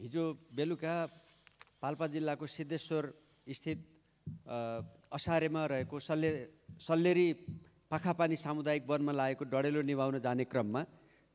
हिजो बेलुका पाल्पा जिल्लाको सिद्धेश्वर स्थित असारेमा रहेको सल्लेरी पाखापानी सामुदायिक वनमा लागेको डढेलो निभाउन जाने क्रममा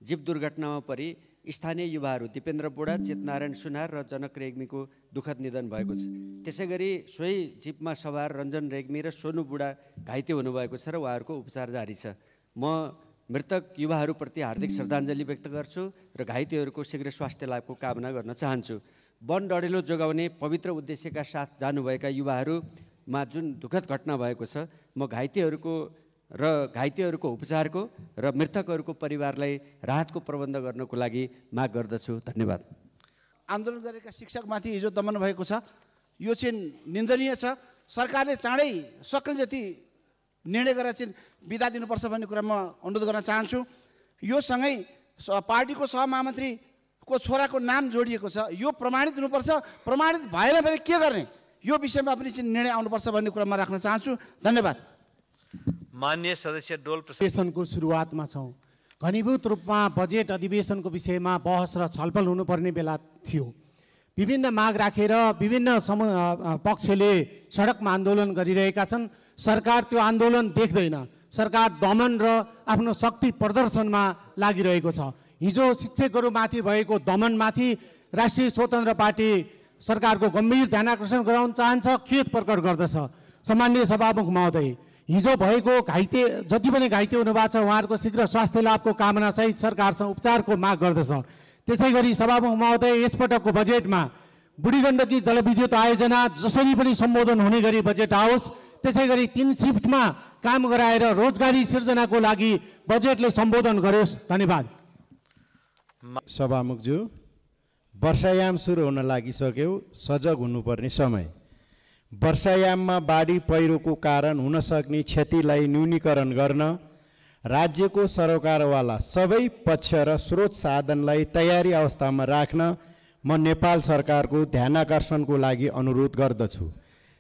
जीव दुर्घटनामा परि स्थानीय युवाहरू दिपेन्द्र बुढा, चेतनारायण सुनार र जनक रेग्मीको दुःखद निधन भएको छ। त्यसैगरी सोही जीपमा सवार रञ्जन रेग्मी र सोनु बुढा घाइते हुनुभएको छ र उहाँहरूको उपचार जारी छ। म मृतक युवाहरूप्रति हार्दिक श्रद्धाञ्जली व्यक्त गर्छु र घाइतेहरूको शीघ्र स्वास्थ्य लाभको कामना गर्न चाहन्छु। वन डढेलो जोगाउने पवित्र उद्देश्यका साथ जानुभएका युवाहरूमा जुन दुःखद घटना भएको छ, म घाइतेहरूको उपचारको र मृतकहरूको परिवारलाई राहतको प्रबन्ध गर्नको लागि माग गर्दछु। धन्यवाद। आन्दोलन गरेका शिक्षकमाथि हिजो दमन भएको छ, यो चाहिँ निन्दनीय छ। सरकारले चाँडै सक्ने जति निर्णय गरेर चाहिँ बिदा दिनुपर्छ भन्ने कुरा म अनुरोध गर्न चाहन्छु। यो सँगै पार्टीको सहमहामन्त्रीको छोराको नाम जोडिएको छ, यो प्रमाणित हुनुपर्छ। प्रमाणित भएन भने के गर्ने, यो विषयमा पनि चाहिँ निर्णय आउनुपर्छ भन्ने कुरा म राख्न चाहन्छु। धन्यवाद। माननीय सदस्य डोल प्रसाद। अधिवेशनको सुरुवातमा छौँ। घनीभूत रूपमा बजेट अधिवेशनको विषयमा बहस र छलफल हुनुपर्ने बेला थियो। विभिन्न माग राखेर विभिन्न पक्षले सडकमा आन्दोलन गरिरहेका छन्। सरकार त्यो आन्दोलन देख्दैन। सरकार दमन र आफ्नो शक्ति प्रदर्शनमा लागिरहेको छ। हिजो शिक्षकहरूमाथि भएको दमनमाथि राष्ट्रिय स्वतन्त्र पार्टी सरकारको गम्भीर ध्यानाकर्षण गराउन चाहन्छ, खेद प्रकट गर्दछ। सम्माननीय सभामुख महोदय, हिजो भएको जति पनि घाइते हुनुभएको छ उहाँहरूको शीघ्र स्वास्थ्य लाभको कामना सहित सरकारसँग उपचारको माग गर्दछ। त्यसै गरी सभामुख महोदय, यसपटकको बजेटमा बुढी गण्डकी जलविद्युत आयोजना जसरी पनि सम्बोधन हुने गरी बजेट आओस्। त्यसै गरी 3 शिफ्टमा काम गराएर रोजगारी सिर्जनाको लागि बजेटले सम्बोधन गरोस्। धन्यवाद। सभामुखज्यू, वर्षायाम सुरु हुन लागिसक्यो। सजग हुनुपर्ने समय। वर्षायाममा बाढी पहिरोको कारण हुन सक्ने क्षतिलाई न्यूनीकरण गर्न राज्यको सरोकारवाला सबै पक्ष र स्रोत साधनलाई तयारी अवस्थामा राख्न म नेपाल सरकारको ध्यानाकर्षणको लागि अनुरोध गर्दछु।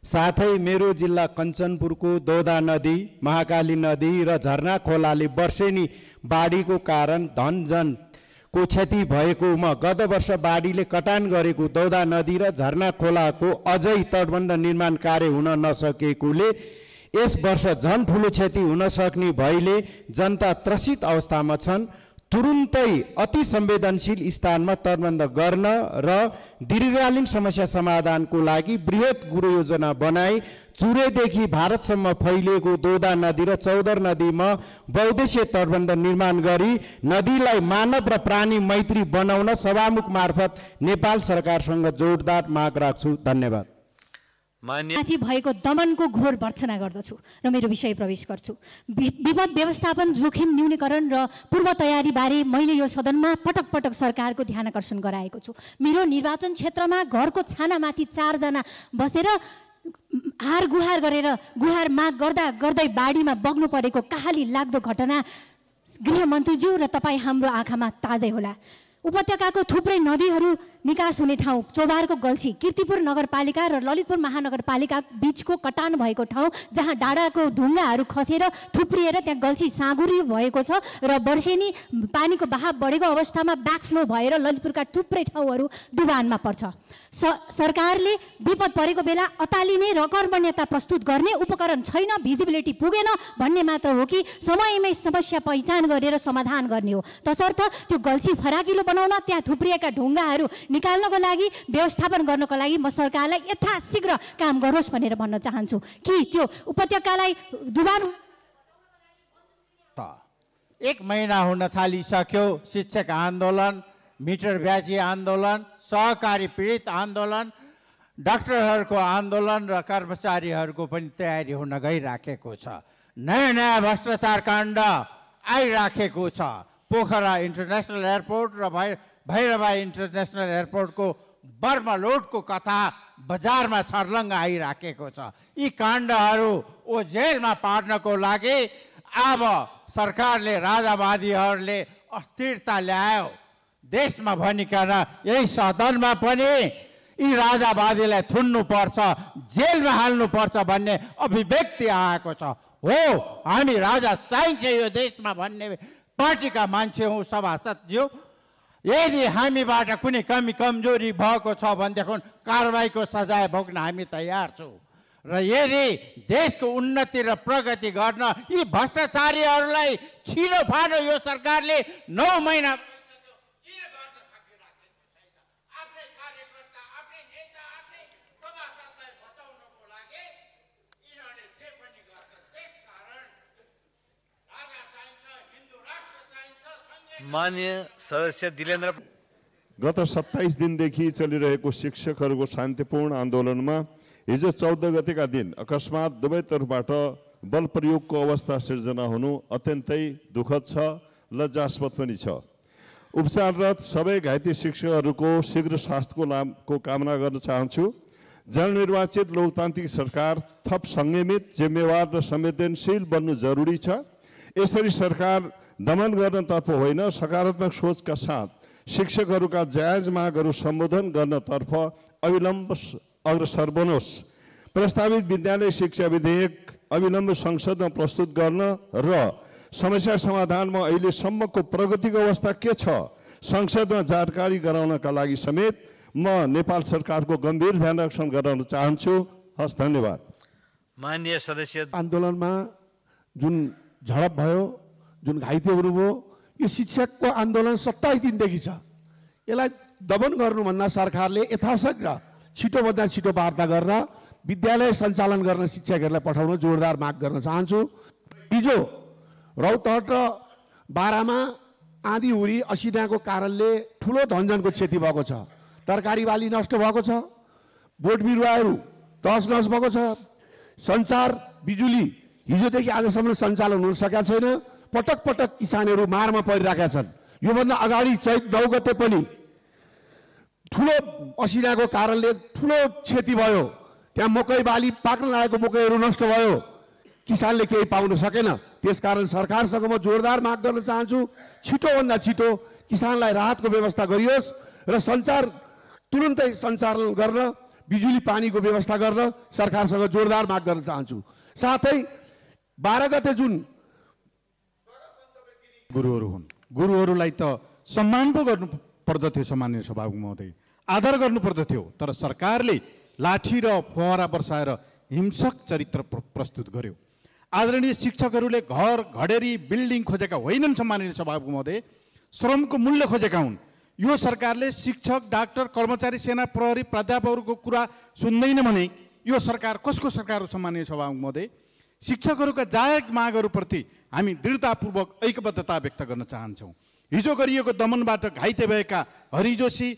साथै मेरो जिल्ला कञ्चनपुरको दौदा नदी, महाकाली नदी र झरना खोलाले वर्षेनी बाढीको कारण धनजनको क्षति भएकोमा गत वर्ष बाढीले कटान गरेको दौदा नदी र झरना खोलाको अझै तटबन्ध निर्माण कार्य हुन नसकेकोले यस वर्ष झन ठुलो क्षति हुन सक्ने भएले जनता त्रसित अवस्थामा छन्। तुरुन्तै अति संवेदनशील स्थानमा तटबन्ध गर्न र दीर्घकालीन समस्या समाधानको लागि बृहत गृहयोजना बनाई चुरेदेखि भारतसम्म फैलिएको दौदा नदी र चौधर नदीमा बहुद्देश्य तटबन्ध निर्माण गरी नदीलाई मानव र प्राणी मैत्री बनाउन सभामुख मार्फत नेपाल सरकारसँग जोडदार माग राख्छु। धन्यवाद। माथि भएको दमनको घोर भर्त्सना गर्दछु र मेरो विषय प्रवेश गर्छु। विपद व्यवस्थापन, जोखिम न्यूनीकरण र पूर्व तयारी बारे मैले यो सदनमा पटक पटक सरकारको ध्यान आकर्षण गराएको छु। मेरो निर्वाचन क्षेत्रमा घरको छानामाथि 4 जना बसेर हार गुहार गरेर गुहार माग गर्दा गर्दै बाढीमा बग्नु परेको काहाली लाग्दो घटना गृहमन्त्रीज्यू र तपाईँ हाम्रो आँखामा ताजै होला। उपत्यकाको थुप्रै नदीहरू निकास हुने ठाउँ, चौबारको गल्छी, कीर्तिपुर नगरपालिका र ललितपुर महानगरपालिका बीचको कटान भएको ठाउँ जहाँ डाँडाको ढुङ्गाहरू खसेर थुप्रिएर त्यहाँ गल्छी साँगुरी भएको छ र वर्षेनी पानीको बहाव बढेको अवस्थामा ब्याकफ्लो भएर ललितपुरका थुप्रै ठाउँहरू डुबानमा पर्छ। सरकारले विपद परेको बेला अतालिने र कर्मण्यता प्रस्तुत गर्ने उपकरण छैन, भिजिबिलिटी पुगेन भन्ने मात्र हो कि समयमै समस्या पहिचान गरेर समाधान गर्ने हो। तसर्थ त्यो गल्छी फराकिलो बनाउन, त्यहाँ थुप्रिएका ढुङ्गाहरू निकाल्नको लागि, व्यवस्थापन गर्नको लागि म सरकारलाई यथाशीघ्र काम गरोस् भनेर भन्न चाहन्छु कि त्यो उपत्यकालाई डुबाउनु। 1 महिना हुन थालिसक्यो। शिक्षक आन्दोलन, मिटर ब्याजी आन्दोलन, सहकारी पीडित आन्दोलन, डाक्टरहरूको आन्दोलन र कर्मचारीहरूको पनि तयारी हुन गइराखेको छ। नयाँ नयाँ भ्रष्टाचार काण्ड आइराखेको छ। पोखरा इन्टरनेसनल एयरपोर्ट र भैरवा इन्टरनेसनल एयरपोर्टको बर्मा लुटको कथा बजारमा छर्लङ्ग आइराखेको छ। यी काण्डहरू जेलमा पार्नको लागि अब सरकारले, राजावादीहरूले अस्थिरता ल्यायो देशमा भनिकन यही सदनमा पनि यी राजावादीलाई थुन्नुपर्छ, जेलमा हाल्नुपर्छ भन्ने अभिव्यक्ति आएको छ। हो, हामी राजा चाहिन्छ यो देशमा भन्ने पार्टीका मान्छे हौँ सभासदज्यू। यदि हामीबाट कुनै कमी कमजोरी भएको छ भनेदेखि कारबाहीको सजाय भोग्न हामी तयार छौँ र यदि देशको उन्नति र प्रगति गर्न यी भ्रष्टाचारीहरूलाई छिनो फानो यो सरकारले 9 महिना माननीय सदस्य दिलेन्द्र गत 27 दिनदेखि चलिरहेको शिक्षकहरूको शान्तिपूर्ण आन्दोलनमा हिजो 14 गतेका दिन अकस्मात दुवैतर्फबाट बल प्रयोगको अवस्था सिर्जना हुनु अत्यन्तै दुःखद छ, लज्जास्पद पनि छ। उपचाररत सबै घाइते शिक्षकहरूको शीघ्र स्वास्थ्यको लाभको कामना गर्न चाहन्छु। जननिर्वाचित लोकतान्त्रिक सरकार थप संयमित, जिम्मेवार र संवेदनशील बन्नु जरुरी छ। यसरी सरकार दमन गर्नतर्फ होइन, सकारात्मक सोचका साथ शिक्षकहरूका जायज मागहरू सम्बोधन गर्नतर्फ अविलम्ब अग्रसर बनोस्। प्रस्तावित विद्यालय शिक्षा विधेयक अविलम्ब संसदमा प्रस्तुत गर्न र समस्या समाधानमा अहिलेसम्मको प्रगतिको अवस्था के छ संसदमा जानकारी गराउनका लागि समेत म नेपाल सरकारको गम्भीर ध्यान आकर्षण गराउन चाहन्छु। हस्, धन्यवाद। माननीय सदस्य आन्दोलनमा जुन झडप भयो, जुन घाइतेहरू भयो, यो शिक्षकको आन्दोलन 27 दिनदेखि छ। यसलाई दमन गर्नुभन्दा सरकारले यथाशीघ्र छिटोभन्दा छिटो वार्ता गरेर विद्यालय सञ्चालन गर्न शिक्षकहरूलाई पठाउन जोरदार माग गर्न चाहन्छु। हिजो रौतहट र बारामा आँधी हुरी असिनाको कारणले ठुलो धनजनको क्षति भएको छ। तरकारी बाली नष्ट भएको छ, बोट बिरुवाहरू तहस नहस भएको छ। सञ्चार बिजुली हिजोदेखि आजसम्म सञ्चालन हुन सकेका छैन। पटक पटक किसानहरू मारमा परिरहेका छन्। योभन्दा अगाडि चैत 9 गते पनि ठुलो असिनाको कारणले ठुलो क्षति भयो। त्यहाँ मकै बाली पाक्न लागेको मकैहरू नष्ट भयो, किसानले केही पाउन सकेन। त्यसकारण सरकारसँग म जोरदार माग गर्न चाहन्छु, छिटोभन्दा छिटो किसानलाई राहतको व्यवस्था गरियोस् र सञ्चार तुरुन्तै सञ्चालन गर्न, बिजुली पानीको व्यवस्था गर्न सरकारसँग जोरदार माग गर्न चाहन्छु। साथै 12 गते जुन गुरुहरू हुन्, गुरुहरूलाई त सम्मान पो गर्नु पर्दथ्यो। सामान्य सभामुख महोदय, आदर गर्नु पर्दथ्यो। तर सरकारले लाठी र फुवारा बर्साएर हिंसक चरित्र प्रस्तुत गर्यो। आदरणीय शिक्षकहरूले घर घडेरी बिल्डिङ खोजेका होइनन्। सम्माननीय सभामुख महोदय, श्रमको मूल्य खोजेका हुन्। यो सरकारले शिक्षक, डाक्टर, कर्मचारी, सेना, प्रहरी, प्राध्यापकहरूको कुरा सुन्दैन भने यो सरकार कसको सरकार हो? सम्माननीय सभामुख महोदय, शिक्षकहरूका जायज मागहरूप्रति हामी दृढतापूर्वक ऐक्यबद्धता व्यक्त गर्न चाहन्छौँ। हिजो गरिएको दमनबाट घाइते भएका हरि जोशी,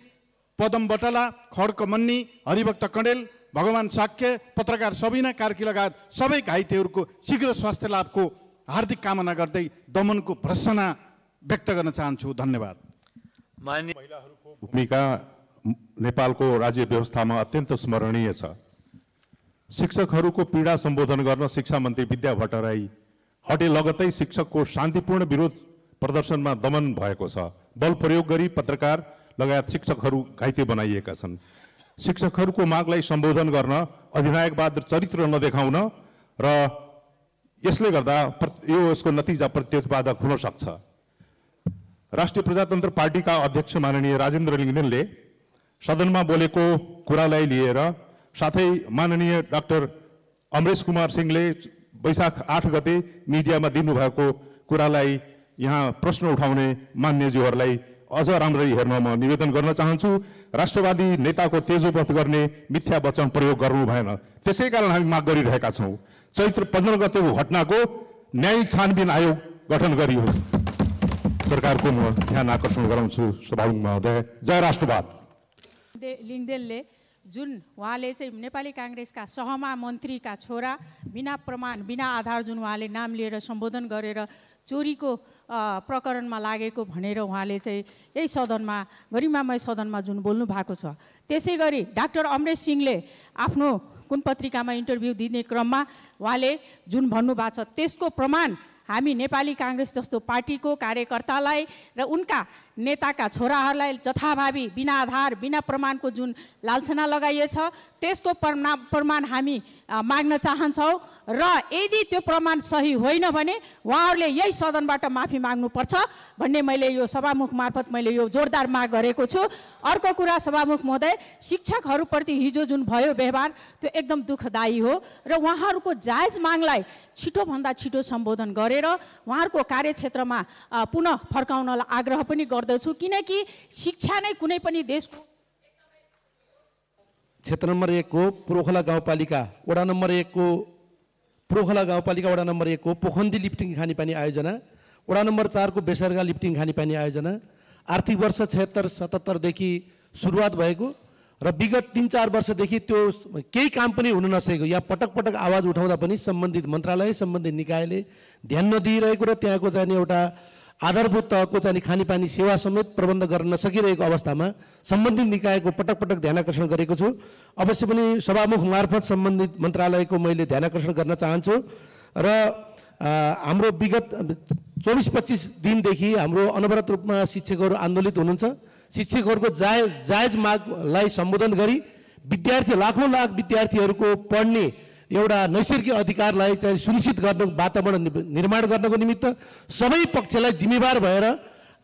पदम बटला, खड्क मन्नी, हरिभक्त कण्डेल, भगवान साक्य, पत्रकार सबिना कार्की लगायत सबै घाइतेहरूको शीघ्र स्वास्थ्य लाभको हार्दिक कामना गर्दै दमनको भर्त्सना व्यक्त गर्न चाहन्छु। धन्यवाद। महिलाहरूको भूमिका नेपालको राज्य व्यवस्थामा अत्यन्त स्मरणीय छ। शिक्षकहरूको पीडा सम्बोधन गर्न शिक्षा मन्त्री विद्या भट्टराई हटे लगत्तै शिक्षकको शान्तिपूर्ण विरोध प्रदर्शनमा दमन भएको छ। बल प्रयोग गरी पत्रकार लगायत शिक्षकहरू घाइते बनाइएका छन्। शिक्षकहरूको मागलाई सम्बोधन गर्न अधिनायकवाद चरित्र नदेखाउन र यसले गर्दा यसको नतिजा प्रत्युत्पादक हुन सक्छ। राष्ट्रिय प्रजातन्त्र पार्टीका अध्यक्ष माननीय राजेन्द्र लिङ्गदेनले सदनमा बोलेको कुरालाई लिएर, साथै माननीय डाक्टर अमरेश कुमार सिंहले वैशाख 8 गते मिडियामा दिनुभएको कुरालाई यहाँ प्रश्न उठाउने मान्यज्यूहरूलाई अझ राम्ररी हेर्न म निवेदन गर्न चाहन्छु। राष्ट्रवादी नेताको तेजोवध गर्ने मिथ्या वचन प्रयोग गर्नु भएन। त्यसै कारण हामी माग गरिरहेका छौँ, चैत्र 15 गतेको घटनाको न्यायिक छानबिन आयोग गठन गरियो। सरकारको म ध्यान आकर्षण गराउँछु। सभामुख महोदय, जय राष्ट्रवाद। लिङ्गदेनले जुन उहाँले चाहिँ नेपाली काङ्ग्रेसका सहमन्त्रीका छोरा बिना प्रमाण, बिना आधार जुन उहाँले नाम लिएर सम्बोधन गरेर चोरीको प्रकरणमा लागेको भनेर उहाँले चाहिँ यही सदनमा, गरिमामय सदनमा जुन बोल्नु भएको छ। त्यसै गरी डाक्टर अमरेश सिंहले आफ्नो कुन पत्रिकामा इन्टरभ्यू दिने क्रममा उहाँले जुन भन्नुभएको छ त्यसको प्रमाण हामी नेपाली काङ्ग्रेस जस्तो पार्टीको कार्यकर्तालाई र उनका नेताका छोराहरूलाई जथाभावी बिना आधार बिना प्रमाणको जुन लालछना लगाइएछ त्यसको प्रमाण हामी माग्न चाहन्छौँ र यदि त्यो प्रमाण सही होइन भने उहाँहरूले यही सदनबाट माफी माग्नुपर्छ भन्ने मैले यो सभामुख मार्फत मैले यो जोरदार माग गरेको छु। अर्को कुरा सभामुख महोदय, शिक्षकहरूप्रति हिजो जुन भयो व्यवहार त्यो एकदम दुःखदायी हो र उहाँहरूको जायज मागलाई छिटोभन्दा छिटो सम्बोधन गरेर उहाँहरूको कार्यक्षेत्रमा पुनः फर्काउनलाई आग्रह पनि गर्दछु, किनकि शिक्षा नै कुनै पनि देशको क्षेत्र नम्बर 1 को प्रोखला गाउँपालिका वडा नम्बर 1 को प्रोखला गाउँपालिका वडा नम्बर 1 को पोखन्दी लिफ्टिङ खानेपानी आयोजना, वडा नम्बर 4 को बेसरगा लिफ्टिङ खानेपानी आयोजना आर्थिक वर्ष 76-77 देखि सुरुवात भएको र विगत 3-4 वर्षदेखि त्यो केही काम पनि हुन नसकेको या पटक पटक आवाज उठाउँदा पनि सम्बन्धित मन्त्रालय सम्बन्धित निकायले ध्यान नदिइरहेको र त्यहाँको चाहिँ एउटा आधारभूत तहको चाहिँ खानेपानी सेवा समेत प्रबन्ध गर्न नसकिरहेको अवस्थामा सम्बन्धित निकायको पटक पटक ध्यानाकर्षण गरेको छु। अवश्य पनि सभामुख मार्फत सम्बन्धित मन्त्रालयको मैले ध्यानाकर्षण गर्न चाहन्छु र हाम्रो विगत 24-25 दिनदेखि हाम्रो अनवरत रूपमा शिक्षकहरू आन्दोलित हुनुहुन्छ। शिक्षकहरूको जायज मागलाई सम्बोधन गरी लाखौँ लाख विद्यार्थीहरूको पढ्ने एउटा नैसर्गिक अधिकारलाई चाहिँ सुनिश्चित गर्न वातावरण निर्माण गर्नको निमित्त सबै पक्षलाई जिम्मेवार भएर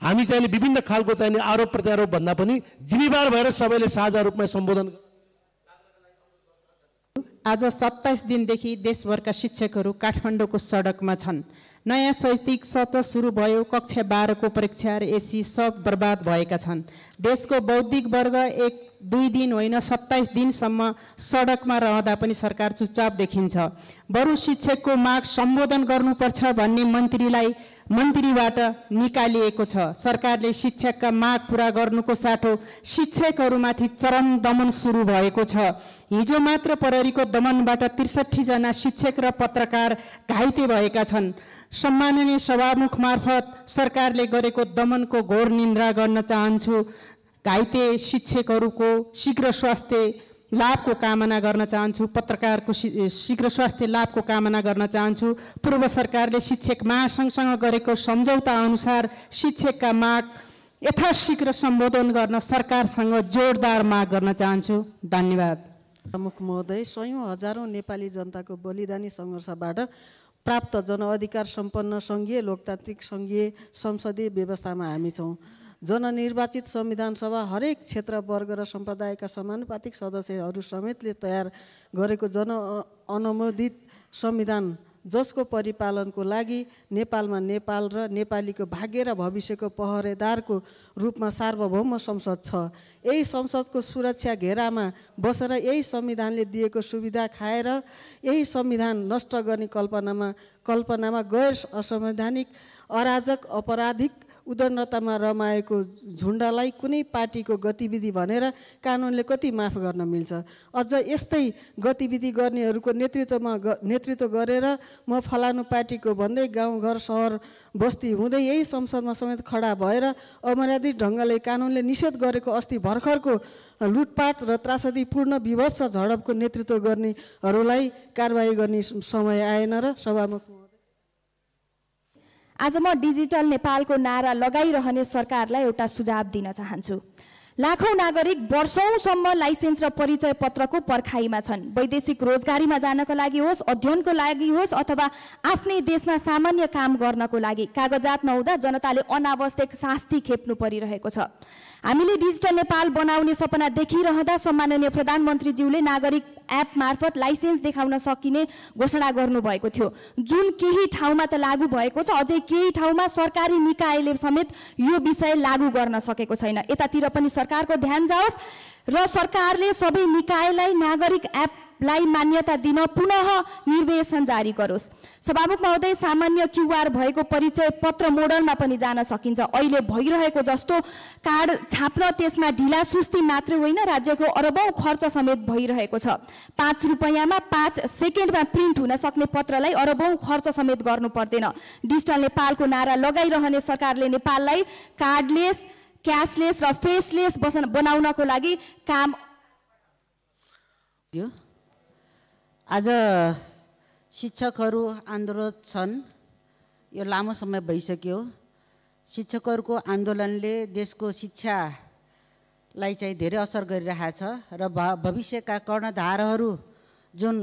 हामी चाहिँ विभिन्न खालको चाहिँ आरोप प्रत्यारोप भन्दा पनि जिम्मेवार भएर सबैले साझा रूपमा सम्बोधन। आज 27 दिनदेखि देशभरका शिक्षकहरू काठमाडौँको सडकमा छन्। नयाँ शैक्षिक सत्र सुरु भयो, कक्षा 12 को परीक्षा र एसी सब बर्बाद भएका छन्। देशको बौद्धिक वर्ग 1-2 दिन होइन 27 दिनसम्म सडकमा रहँदा पनि सरकार चुपचाप देखिन्छ। बरु शिक्षकको माग सम्बोधन गर्नुपर्छ भन्ने मन्त्रीबाट निकालिएको छ। सरकारले शिक्षकका माग पूरा गर्नुको साटो शिक्षकहरूमाथि चरम दमन सुरु भएको छ। हिजो मात्र प्रहरीको दमनबाट 63 जना शिक्षक र पत्रकार घाइते भएका छन्। सम्माननीय सभामुख मार्फत सरकारले गरेको दमनको घोर निन्द्रा गर्न चाहन्छु। घाइते शिक्षकहरूको शीघ्र स्वास्थ्य लाभको कामना गर्न चाहन्छु। पत्रकारको शीघ्र स्वास्थ्य लाभको कामना गर्न चाहन्छु। पूर्व सरकारले शिक्षक महासङ्घसँग गरेको सम्झौता अनुसार शिक्षकका माग यथाशीघ्र सम्बोधन गर्न सरकारसँग जोरदार माग गर्न चाहन्छु। धन्यवाद। प्रमुख महोदय, सयौं हजारौं नेपाली जनताको बलिदानी सङ्घर्षबाट प्राप्त जनअधिकार सम्पन्न सङ्घीय लोकतान्त्रिक सङ्घीय संसदीय व्यवस्थामा हामी छौँ। जननिर्वाचित संविधान सभा हरेक क्षेत्र वर्ग र सम्प्रदायका समानुपातिक सदस्यहरू समेतले तयार गरेको अनुमोदित संविधान जसको परिपालनको लागि नेपालमा नेपाल र नेपालीको भाग्य र भविष्यको पहरेदारको रूपमा सार्वभौम संसद छ। यही संसदको सुरक्षा घेरामा बसेर यही संविधानले दिएको सुविधा खाएर यही संविधान नष्ट गर्ने कल्पनामा गैर असंवैधानिक अराजक अपराधिक उद्दण्डतामा रमाएको झुन्डलाई कुनै पार्टीको गतिविधि भनेर कानुनले कति माफ गर्न मिल्छ। अझ यस्तै गतिविधि गर्नेहरूको नेतृत्व गरेर म फलानु पार्टीको भन्दै गाउँघर सहर बस्ती हुँदै यही संसदमा समेत खडा भएर अमर्यादित ढङ्गले कानुनले निषेध गरेको अस्ति भर्खरको लुटपाट र त्रासदीपूर्ण विभत्स झडपको नेतृत्व गर्नेहरूलाई कारबाही गर्ने समय आएन र सभामुख आज म डिजिटल नेपालको नारा लगाइरहने सरकारलाई एउटा सुझाव दिन चाहन्छु। लाखौं नागरिक वर्षौंसम्म लाइसेन्स र परिचय पत्रको पर्खाइमा छन्। वैदेशिक रोजगारीमा जानका लागि होस्, अध्ययनको लागि होस् अथवा आफ्नै देशमा सामान्य काम गर्नको लागि कागजात नहुँदा जनताले अनावश्यक शास्ति खेप्नु परिरहेको छ। हामीले डिजिटल नेपाल बनाउने सपना देखिरहँदा सम्माननीय प्रधानमन्त्रीज्यूले नागरिक एप मार्फत लाइसेन्स देखाउन सकिने घोषणा गर्नुभएको थियो, जुन केही ठाउँमा त लागू भएको छ, अझै केही ठाउँमा सरकारी निकायले समेत यो विषय लागू गर्न सकेको छैन। यतातिर पनि सरकारको ध्यान जाओस् र सरकारले सबै निकायलाई नागरिक एपलाई मान्यता दिन पुनः निर्देशन जारी गरोस्। सभामुख महोदय, सामान्य क्युआर भएको परिचय पत्र मोडलमा पनि जान सकिन्छ। अहिले भइरहेको जस्तो कार्ड छाप्न त्यसमा ढिला सुस्ती मात्रै होइन, राज्यको अरबौं खर्च समेत भइरहेको छ। 5 रुपैयाँमा 5 सेकेन्डमा प्रिन्ट हुन सक्ने पत्रलाई अरबौं खर्च समेत गर्नु पर्दैन। डिजिटल नेपालको नारा लगाइरहने सरकारले नेपाललाई कार्डलेस, क्यासलेस र फेसलेस बनाउनको लागि काम आज शिक्षकहरू आन्दोलन छन्। यो लामो समय भइसक्यो। शिक्षकहरूको आन्दोलनले देशको शिक्षालाई चाहिँ धेरै असर गरिरहेछ र भविष्यका कर्णधारहरू जुन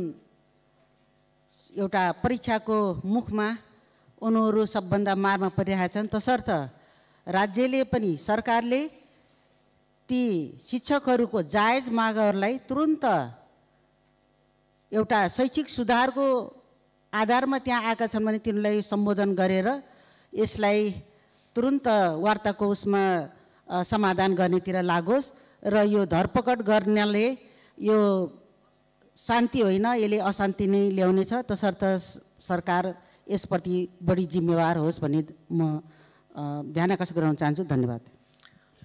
एउटा परीक्षाको मुखमा उनीहरू सबभन्दा मारमा परिरहेछन्, तसर्थ राज्यले पनि सरकारले ती शिक्षकहरूको जायज मागहरूलाई तुरुन्त एउटा शैक्षिक सुधारको आधारमा त्यहाँ आएका छन् भने तिनीलाई सम्बोधन गरेर यसलाई तुरुन्त वार्ताको उसमा समाधान गर्नेतिर लागोस् र यो धरपकड गर्नाले यो शान्ति होइन, यसले अशान्ति नै ल्याउनेछ। तसर्थ सरकार यसप्रति बढी जिम्मेवार होस् भन्ने म ध्यानाकर्षण गराउन चाहन्छु। धन्यवाद।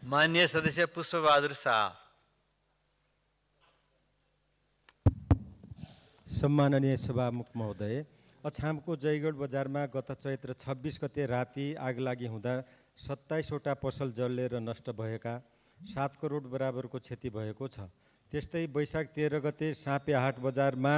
माननीय सदस्य पुष्पबहादुर शाह। सम्माननीय सभामुख महोदय, अछामको जयगढ बजारमा गत चैत्र 26 गते राति आगलागी हुँदा 27वटा पसल जलेर नष्ट भएका 7 करोड बराबरको क्षति भएको छ। त्यस्तै वैशाख 13 गते साँपेहाट बजारमा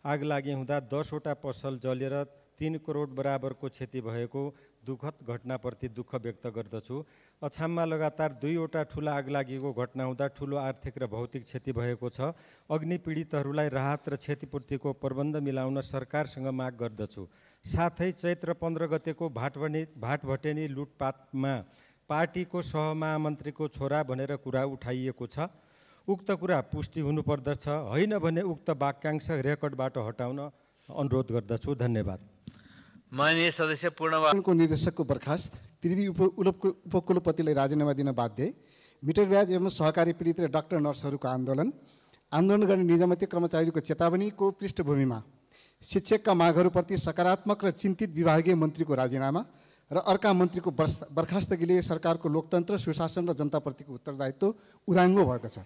आगलागी हुँदा 10वटा पसल जलेर 3 करोड बराबरको क्षति भएको दुःखद घटनाप्रति दुःख व्यक्त गर्दछु। अछाममा लगातार 2वटा ठुला आगलागीको घटना हुँदा ठुलो आर्थिक र भौतिक क्षति भएको छ। अग्नि पीडितहरूलाई राहत र क्षतिपूर्तिको प्रबन्ध मिलाउन सरकारसँग माग गर्दछु। साथै चैत्र 15 गतेको भाटभटेनी लुटपाटमा पार्टीको सहमहामन्त्रीको छोरा भनेर कुरा उठाइएको छ। उक्त कुरा पुष्टि हुनुपर्दछ, होइन भने उक्त वाक्यांश रेकर्डबाट हटाउन अनुरोध गर्दछु। धन्यवाद। माननीय सदस्य पूर्णबहादुर। निर्देशकको बर्खास्त, त्रिवी उपकुलपतिलाई राजीनामा दिन बाध्य, मिटर ब्याज एवं सहकारी पीडित र डाक्टर नर्सहरूको आन्दोलन गर्ने निजामती कर्मचारीको चेतावनीको पृष्ठभूमिमा शिक्षकका मागहरूप्रति सकारात्मक र चिन्तित विभागीय मन्त्रीको राजीनामा र अर्का मन्त्रीको बर्खास्तगीले सरकारको लोकतन्त्र, सुशासन र जनताप्रतिको उत्तरदायित्व उदाङ्गो भएको छ।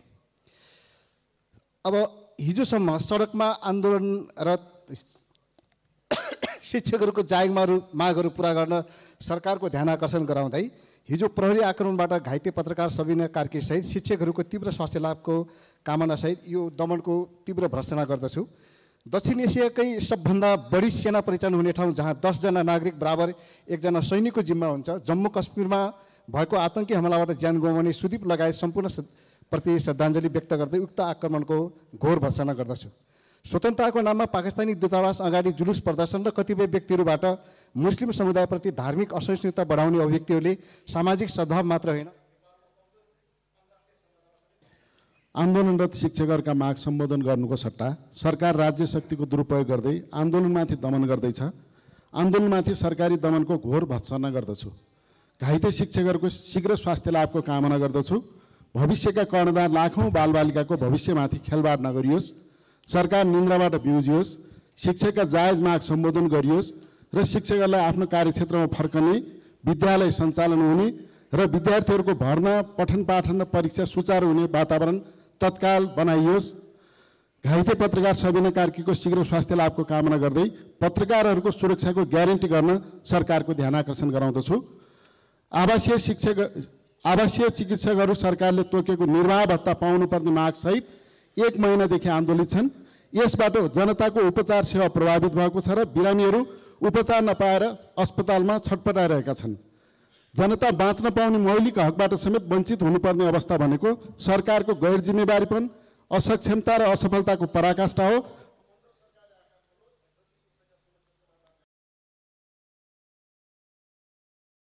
अब हिजोसम्म सडकमा आन्दोलनरत शिक्षकहरूको जायज मागहरू पुरा गर्न सरकारको ध्यान आकर्षण गराउँदै हिजो प्रहरी आक्रमणबाट घाइते पत्रकार सबिना कार्कीसहित शिक्षकहरूको तीव्र स्वास्थ्य लाभको कामनासहित यो दमनको तीव्र भर्त्सना गर्दछु। दक्षिण एसियाकै सबभन्दा बढी सेना परिचालन हुने ठाउँ जहाँ 10 जना नागरिक बराबर 1 जना सैनिकको जिम्मा हुन्छ, जम्मू कश्मीरमा भएको आतंकी हमलाबाट ज्यान गुमाउने सुदीप लगायत सम्पूर्ण प्रति श्रद्धाञ्जली व्यक्त गर्दै उक्त आक्रमणको घोर भर्त्सना गर्दछु। स्वतन्त्रताको नाममा पाकिस्तानी दूतावास अगाडि जुलुस प्रदर्शन र कतिपय व्यक्तिहरूबाट मुस्लिम समुदायप्रति धार्मिक असहिष्णुता बढाउने अभिव्यक्तिहरूले सामाजिक सद्भाव मात्र होइन, आन्दोलनरत शिक्षकहरूका माग सम्बोधन गर्नुको सट्टा सरकार राज्य शक्तिको दुरुपयोग गर्दै आन्दोलनमाथि दमन गर्दैछ। आन्दोलनमाथि सरकारी दमनको घोर भत्सना गर्दछु। घाइते शिक्षकहरूको शीघ्र स्वास्थ्य लाभको कामना गर्दछु। भविष्यका कर्णधार लाखौँ बालबालिकाको भविष्यमाथि खेलवाड नगरियोस्। सरकार निन्द्राबाट बिउजियोस्। शिक्षकका जायज माग सम्बोधन गरियोस् र शिक्षकहरूलाई आफ्नो कार्यक्षेत्रमा फर्कने, विद्यालय सञ्चालन हुने र विद्यार्थीहरूको भर्ना, पठन पाठन र परीक्षा सुचारू हुने वातावरण तत्काल बनाइयोस्। घाइते पत्रकार सबिना कार्कीको शीघ्र स्वास्थ्य लाभको कामना गर्दै पत्रकारहरूको सुरक्षाको ग्यारेन्टी गर्न सरकारको ध्यान आकर्षण गराउँदछु। आवासीय चिकित्सकहरू सरकारले तोकेको निर्वाह भत्ता पाउनुपर्ने मागसहित 1 महिनादेखि आन्दोलित छन्। यसबाट जनताको उपचार सेवा प्रभावित भएको छ र बिरामीहरू उपचार नपाएर अस्पतालमा छटपटाइरहेका छन्। जनता बाँच्न पाउने मौलिक हकबाट समेत वञ्चित हुनुपर्ने अवस्था भनेको सरकारको गैर जिम्मेवारीपन, असक्षमता र असफलताको पराकाष्ठा हो।